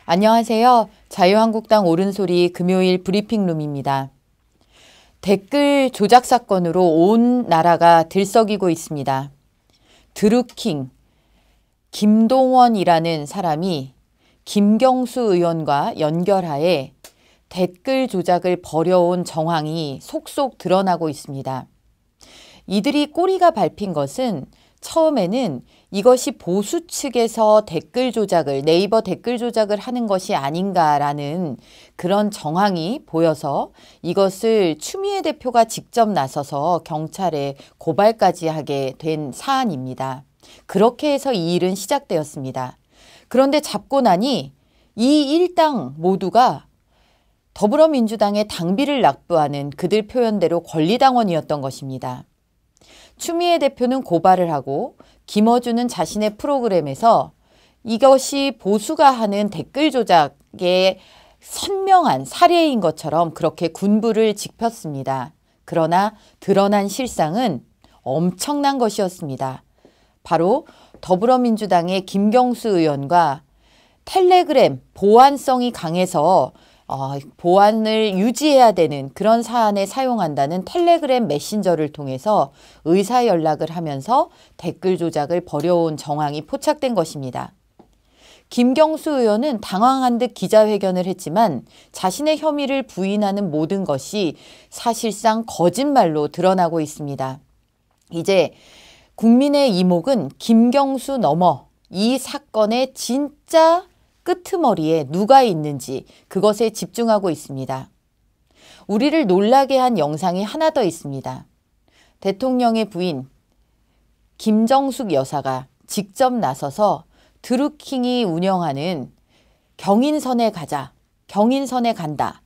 안녕하세요. 자유한국당 옳은소리 금요일 브리핑룸입니다. 댓글 조작 사건으로 온 나라가 들썩이고 있습니다. 드루킹, 김동원이라는 사람이 김경수 의원과 연결하에 댓글 조작을 벌여온 정황이 속속 드러나고 있습니다. 이들이 꼬리가 밟힌 것은 처음에는 이것이 보수 측에서 댓글 조작을, 네이버 댓글 조작을 하는 것이 아닌가라는 그런 정황이 보여서 이것을 추미애 대표가 직접 나서서 경찰에 고발까지 하게 된 사안입니다. 그렇게 해서 이 일은 시작되었습니다. 그런데 잡고 나니 이 일당 모두가 더불어민주당의 당비를 납부하는 그들 표현대로 권리당원이었던 것입니다. 추미애 대표는 고발을 하고 김어준은 자신의 프로그램에서 이것이 보수가 하는 댓글 조작의 선명한 사례인 것처럼 그렇게 군부를 지폈습니다. 그러나 드러난 실상은 엄청난 것이었습니다. 바로 더불어민주당의 김경수 의원과 텔레그램 보안성이 강해서 보안을 유지해야 되는 그런 사안에 사용한다는 텔레그램 메신저를 통해서 의사 연락을 하면서 댓글 조작을 벌여온 정황이 포착된 것입니다. 김경수 의원은 당황한 듯 기자회견을 했지만 자신의 혐의를 부인하는 모든 것이 사실상 거짓말로 드러나고 있습니다. 이제 국민의 이목은 김경수 넘어 이 사건의 진짜 끄트머리에 누가 있는지 그것에 집중하고 있습니다. 우리를 놀라게 한 영상이 하나 더 있습니다. 대통령의 부인 김정숙 여사가 직접 나서서 드루킹이 운영하는 경인선에 가자, 경인선에 간다.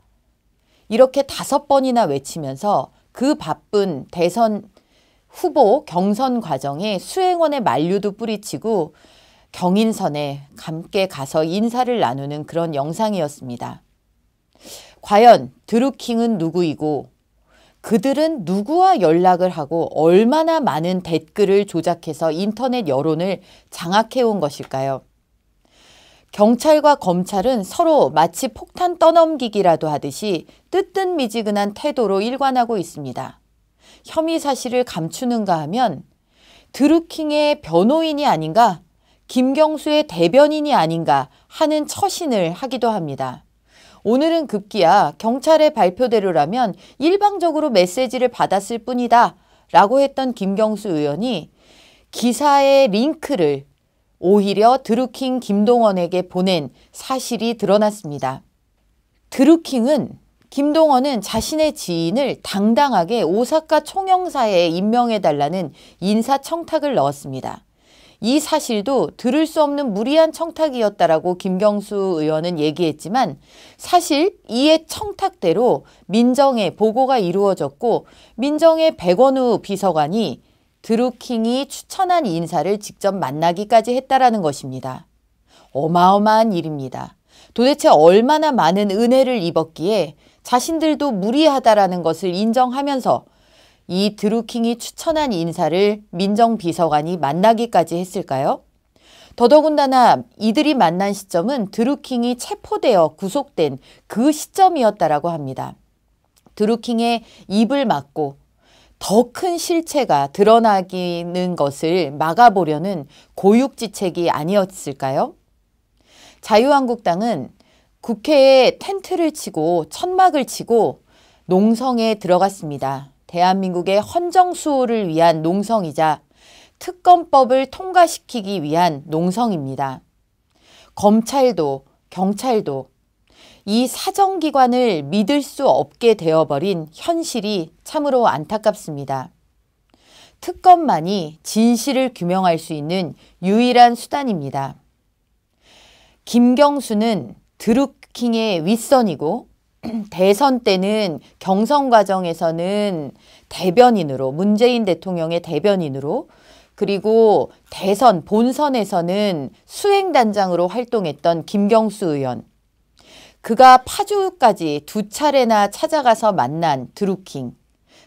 이렇게 5번이나 외치면서 그 바쁜 대선 후보 경선 과정에 수행원의 만류도 뿌리치고 경인선에 함께 가서 인사를 나누는 그런 영상이었습니다. 과연 드루킹은 누구이고 그들은 누구와 연락을 하고 얼마나 많은 댓글을 조작해서 인터넷 여론을 장악해온 것일까요? 경찰과 검찰은 서로 마치 폭탄 떠넘기기라도 하듯이 뜨뜻미지근한 태도로 일관하고 있습니다. 혐의 사실을 감추는가 하면 드루킹의 변호인이 아닌가? 김경수의 대변인이 아닌가 하는 처신을 하기도 합니다. 오늘은 급기야 경찰의 발표대로라면 일방적으로 메시지를 받았을 뿐이다 라고 했던 김경수 의원이 기사의 링크를 오히려 드루킹 김동원에게 보낸 사실이 드러났습니다. 김동원은 자신의 지인을 당당하게 오사카 총영사에 임명해달라는 인사청탁을 넣었습니다. 이 사실도 들을 수 없는 무리한 청탁이었다라고 김경수 의원은 얘기했지만 사실 이의 청탁대로 민정에 보고가 이루어졌고 민정의 백원우 비서관이 드루킹이 추천한 인사를 직접 만나기까지 했다라는 것입니다. 어마어마한 일입니다. 도대체 얼마나 많은 은혜를 입었기에 자신들도 무리하다라는 것을 인정하면서 이 드루킹이 추천한 인사를 민정비서관이 만나기까지 했을까요? 더더군다나 이들이 만난 시점은 드루킹이 체포되어 구속된 그 시점이었다라고 합니다. 드루킹의 입을 막고 더 큰 실체가 드러나기는 것을 막아보려는 고육지책이 아니었을까요? 자유한국당은 국회에 텐트를 치고 천막을 치고 농성에 들어갔습니다. 대한민국의 헌정수호를 위한 농성이자 특검법을 통과시키기 위한 농성입니다. 검찰도 경찰도 이 사정기관을 믿을 수 없게 되어버린 현실이 참으로 안타깝습니다. 특검만이 진실을 규명할 수 있는 유일한 수단입니다. 김경수는 드루킹의 윗선이고 대선 때는 경선 과정에서는 대변인으로 문재인 대통령의 대변인으로 그리고 대선 본선에서는 수행단장으로 활동했던 김경수 의원. 그가 파주까지 2차례나 찾아가서 만난 드루킹.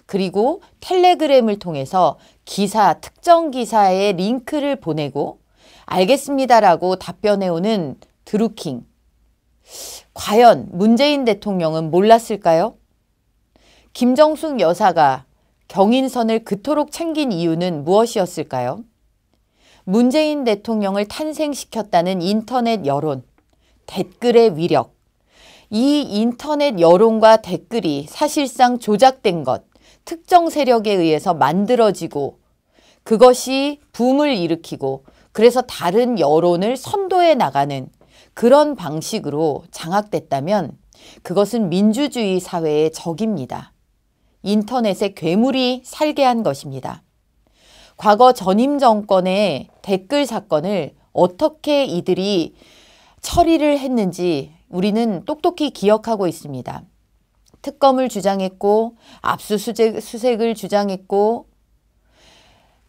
그리고 텔레그램을 통해서 특정 기사의 링크를 보내고 알겠습니다라고 답변해오는 드루킹. 과연 문재인 대통령은 몰랐을까요? 김정숙 여사가 경인선을 그토록 챙긴 이유는 무엇이었을까요? 문재인 대통령을 탄생시켰다는 인터넷 여론, 댓글의 위력. 이 인터넷 여론과 댓글이 사실상 조작된 것, 특정 세력에 의해서 만들어지고 그것이 붐을 일으키고 그래서 다른 여론을 선도해 나가는 그런 방식으로 장악됐다면 그것은 민주주의 사회의 적입니다. 인터넷에 괴물이 살게 한 것입니다. 과거 전임 정권의 댓글 사건을 어떻게 이들이 처리를 했는지 우리는 똑똑히 기억하고 있습니다. 특검을 주장했고 압수수색을 주장했고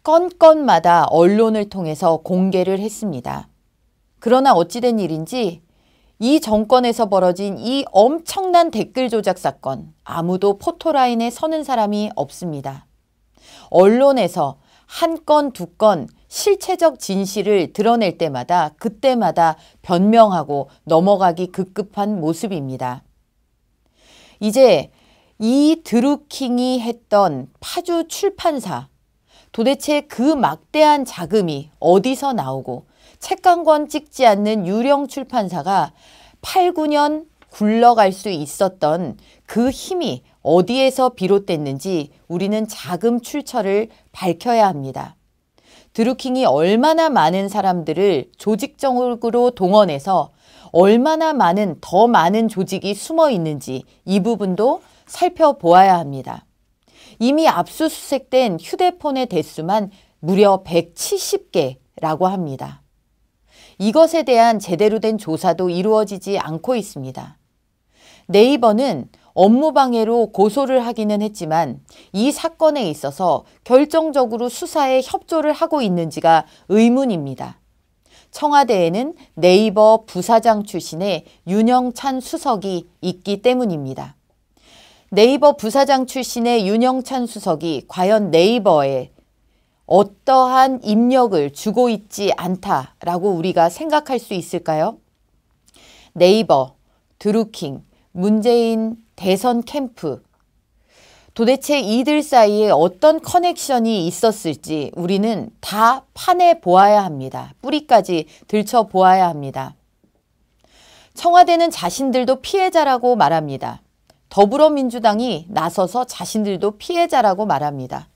건건마다 언론을 통해서 공개를 했습니다. 그러나 어찌된 일인지 이 정권에서 벌어진 이 엄청난 댓글 조작 사건, 아무도 포토라인에 서는 사람이 없습니다. 언론에서 한 건, 두 건 실체적 진실을 드러낼 때마다 그때마다 변명하고 넘어가기 급급한 모습입니다. 이제 이 드루킹이 했던 파주 출판사, 도대체 그 막대한 자금이 어디서 나오고 책 한 권 찍지 않는 유령 출판사가 8, 9년 굴러갈 수 있었던 그 힘이 어디에서 비롯됐는지 우리는 자금 출처를 밝혀야 합니다. 드루킹이 얼마나 많은 사람들을 조직적으로 동원해서 얼마나 더 많은 조직이 숨어 있는지 이 부분도 살펴보아야 합니다. 이미 압수수색된 휴대폰의 대수만 무려 170개라고 합니다. 이것에 대한 제대로 된 조사도 이루어지지 않고 있습니다. 네이버는 업무방해로 고소를 하기는 했지만 이 사건에 있어서 결정적으로 수사에 협조를 하고 있는지가 의문입니다. 청와대에는 네이버 부사장 출신의 윤영찬 수석이 있기 때문입니다. 네이버 부사장 출신의 윤영찬 수석이 과연 네이버에 어떠한 입력을 주고 있지 않다라고 우리가 생각할 수 있을까요? 네이버, 드루킹, 문재인 대선 캠프, 도대체 이들 사이에 어떤 커넥션이 있었을지 우리는 다 파내 보아야 합니다. 뿌리까지 들춰 보아야 합니다. 청와대는 자신들도 피해자라고 말합니다. 더불어민주당이 나서서 자신들도 피해자라고 말합니다.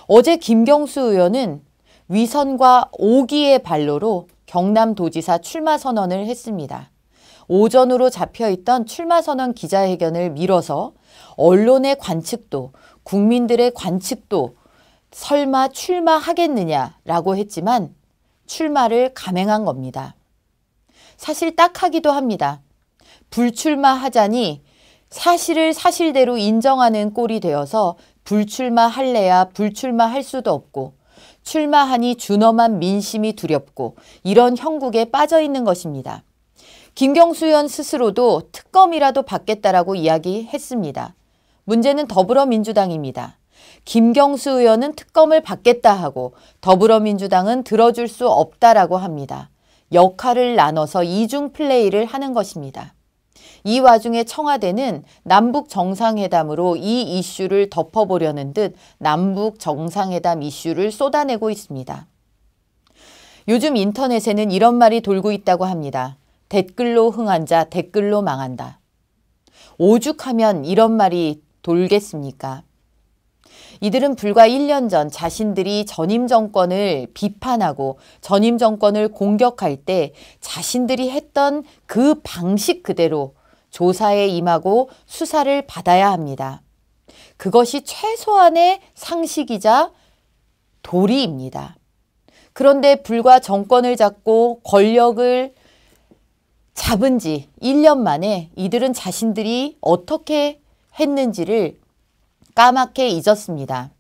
어제 김경수 의원은 위선과 오기의 발로로 경남도지사 출마 선언을 했습니다. 오전으로 잡혀있던 출마선언 기자회견을 미뤄서 언론의 관측도 국민들의 관측도 설마 출마하겠느냐라고 했지만 출마를 감행한 겁니다. 사실 딱하기도 합니다. 불출마하자니 사실을 사실대로 인정하는 꼴이 되어서 불출마할래야 불출마할 수도 없고 출마하니 준엄한 민심이 두렵고 이런 형국에 빠져 있는 것입니다. 김경수 의원 스스로도 특검이라도 받겠다라고 이야기했습니다. 문제는 더불어민주당입니다. 김경수 의원은 특검을 받겠다 하고 더불어민주당은 들어줄 수 없다라고 합니다. 역할을 나눠서 이중 플레이를 하는 것입니다. 이 와중에 청와대는 남북 정상회담으로 이 이슈를 덮어보려는 듯 남북 정상회담 이슈를 쏟아내고 있습니다. 요즘 인터넷에는 이런 말이 돌고 있다고 합니다. 댓글로 흥한 자 댓글로 망한다. 오죽하면 이런 말이 돌겠습니까? 이들은 불과 1년 전 자신들이 전임 정권을 비판하고 전임 정권을 공격할 때 자신들이 했던 그 방식 그대로 조사에 임하고 수사를 받아야 합니다. 그것이 최소한의 상식이자 도리입니다. 그런데 불과 정권을 잡고 권력을 잡은 지 1년 만에 이들은 자신들이 어떻게 했는지를 까맣게 잊었습니다.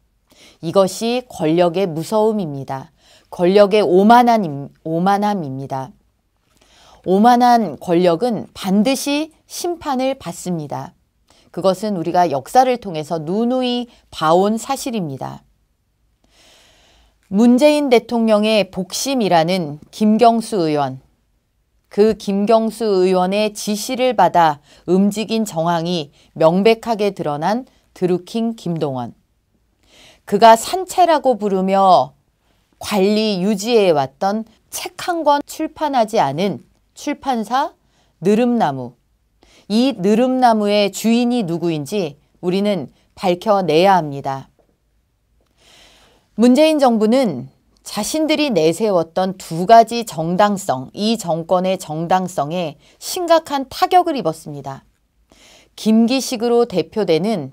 이것이 권력의 무서움입니다. 권력의 오만함입니다. 오만한 권력은 반드시 심판을 받습니다. 그것은 우리가 역사를 통해서 누누이 봐온 사실입니다. 문재인 대통령의 복심이라는 김경수 의원, 그 김경수 의원의 지시를 받아 움직인 정황이 명백하게 드러난 드루킹 김동원. 그가 산채라고 부르며 관리 유지해왔던 책 한 권 출판하지 않은 출판사 느릅나무. 이 느릅나무의 주인이 누구인지 우리는 밝혀내야 합니다. 문재인 정부는 자신들이 내세웠던 두 가지 정당성, 이 정권의 정당성에 심각한 타격을 입었습니다. 김기식으로 대표되는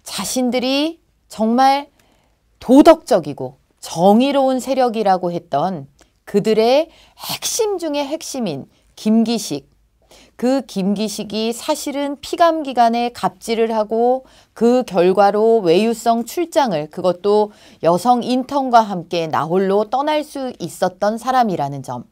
자신들이 정말 도덕적이고 정의로운 세력이라고 했던 그들의 핵심 중의 핵심인 김기식. 그 김기식이 사실은 피감기관에 갑질을 하고 그 결과로 외유성 출장을, 그것도 여성 인턴과 함께 나홀로 떠날 수 있었던 사람이라는 점.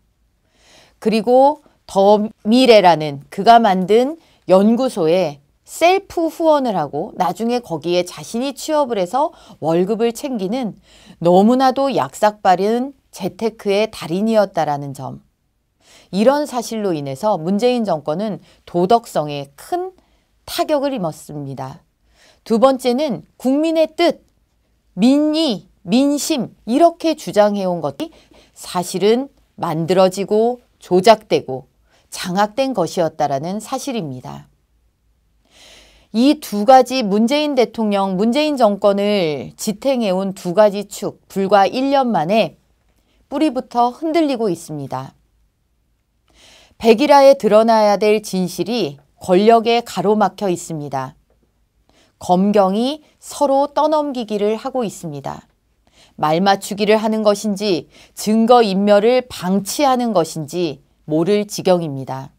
그리고 더 미래라는 그가 만든 연구소에 셀프 후원을 하고 나중에 거기에 자신이 취업을 해서 월급을 챙기는 너무나도 약삭빠른 재테크의 달인이었다라는 점. 이런 사실로 인해서 문재인 정권은 도덕성에 큰 타격을 입었습니다. 두 번째는 국민의 뜻, 민의, 민심 이렇게 주장해온 것이 사실은 만들어지고 조작되고 장악된 것이었다라는 사실입니다. 이 두 가지 문재인 대통령, 문재인 정권을 지탱해온 두 가지 축, 불과 1년 만에 뿌리부터 흔들리고 있습니다. 백일하에 드러나야 될 진실이 권력에 가로막혀 있습니다. 검경이 서로 떠넘기기를 하고 있습니다. 말 맞추기를 하는 것인지 증거인멸을 방치하는 것인지 모를 지경입니다.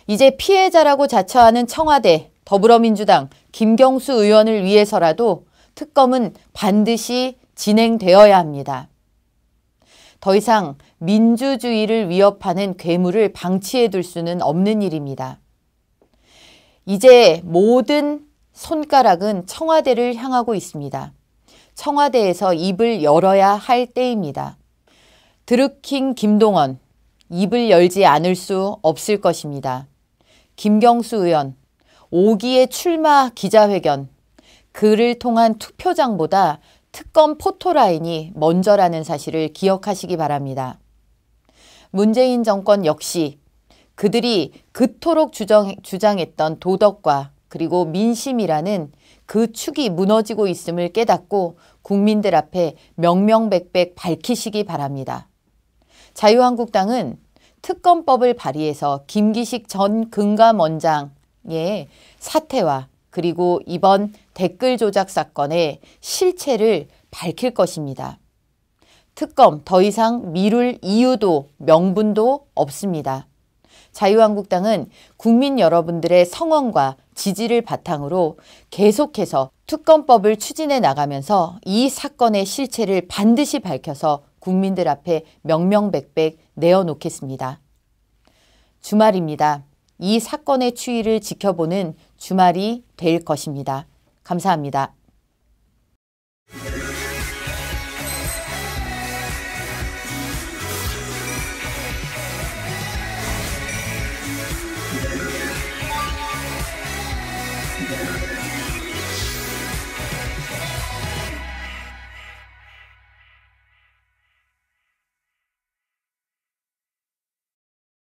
이제 피해자라고 자처하는 청와대, 더불어민주당, 김경수 의원을 위해서라도 특검은 반드시 진행되어야 합니다. 더 이상 민주주의를 위협하는 괴물을 방치해둘 수는 없는 일입니다. 이제 모든 손가락은 청와대를 향하고 있습니다. 청와대에서 입을 열어야 할 때입니다. 드루킹 김동원, 입을 열지 않을 수 없을 것입니다. 김경수 의원, 5기의 출마 기자회견, 그를 통한 투표장보다 특검 포토라인이 먼저라는 사실을 기억하시기 바랍니다. 문재인 정권 역시 그들이 그토록 주장했던 도덕과 그리고 민심이라는 그 축이 무너지고 있음을 깨닫고 국민들 앞에 명명백백 밝히시기 바랍니다. 자유한국당은 특검법을 발의해서 김기식 전 금감원장의 사태와 그리고 이번 댓글 조작 사건의 실체를 밝힐 것입니다. 특검 더 이상 미룰 이유도 명분도 없습니다. 자유한국당은 국민 여러분들의 성원과 지지를 바탕으로 계속해서 특검법을 추진해 나가면서 이 사건의 실체를 반드시 밝혀서 국민들 앞에 명명백백 내어놓겠습니다. 주말입니다. 이 사건의 추이를 지켜보는 주말이 될 것입니다. 감사합니다.